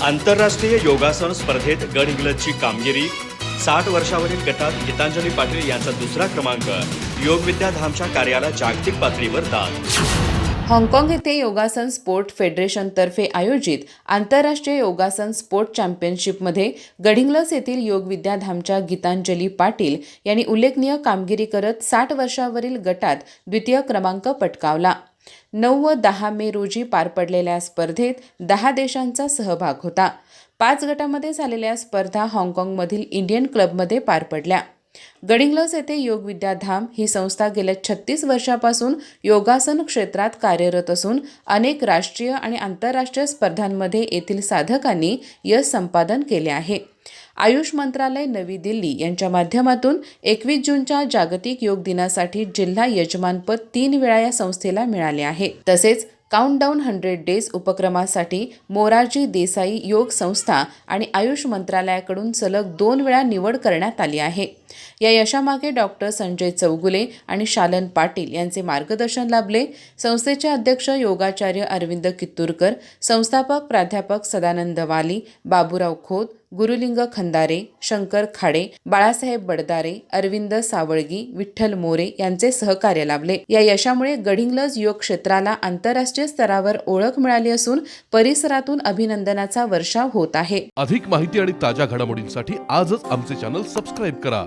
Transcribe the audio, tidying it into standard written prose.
आंतरराष्ट्रीय योगासन स्पर्धेत गडहिंग्लजची कामगिरी. 60 वर्षावरील गटात गीतांजली पाटील यांचा दुसरा क्रमांक. योग विद्याधामच्या कार्याला जागतिक पातळीवर दाद. हाँगकाँग येथे योगासन स्पोर्ट फेडरेशनतर्फे आयोजित आंतरराष्ट्रीय योगासन स्पोर्ट चॅम्पियनशिपमध्ये गडहिंग्लज येथील योग विद्याधामच्या गीतांजली पाटील यांनी उल्लेखनीय कामगिरी करत 60 वर्षावरील गटात द्वितीय क्रमांक पटकावला. 9 व 10 मे रोजी पार पडलेल्या स्पर्धेत 10 देशांचा सहभाग होता. 5 गटामध्ये झालेल्या स्पर्धा हाँगकाँगमधील इंडियन क्लबमध्ये पार पडल्या. गडहिंग्लज येथे योग विद्याधाम ही संस्था गेल्या 36 वर्षापासून योगासन क्षेत्रात कार्यरत असून अनेक राष्ट्रीय आणि आंतरराष्ट्रीय स्पर्धांमध्ये येथील साधकांनी यश संपादन केले आहे. आयुष मंत्रालय नवी दिल्ली यांच्या माध्यमातून 21 जूनच्या जागतिक योग दिनासाठी जिल्हा यजमानपद 3 वेळा या संस्थेला मिळाले आहे. तसेच काउंटडाऊन 100 डेज उपक्रमासाठी मोरारजी देसाई योग संस्था आणि आयुष मंत्रालयाकडून सलग 2 वेळा निवड करण्यात आली आहे. या यशामागे डॉक्टर संजय चौगुले आणि शालन पाटील यांचे मार्गदर्शन लाभले. संस्थेचे अध्यक्ष योगाचार्य अरविंद कित्तूरकर, संस्थापक प्राध्यापक सदानंद वाली, बाबूराव खोत, गुरुलिंग खंदारे, शंकर खाडे, बाळासाहेब बडदारे, अरविंद सावळगी, विठ्ठल मोरे यांचे सहकार्य लाभले. या यशामुळे गडहिंग्लज योग क्षेत्राला आंतरराष्ट्रीय स्तरावर ओळख मिळाली असून परिसरातून अभिनंदनाचा वर्षाव होत आहे. अधिक माहिती आणि ताज्या घडामोडींसाठी आजच आमचे चॅनल सबस्क्राईब करा.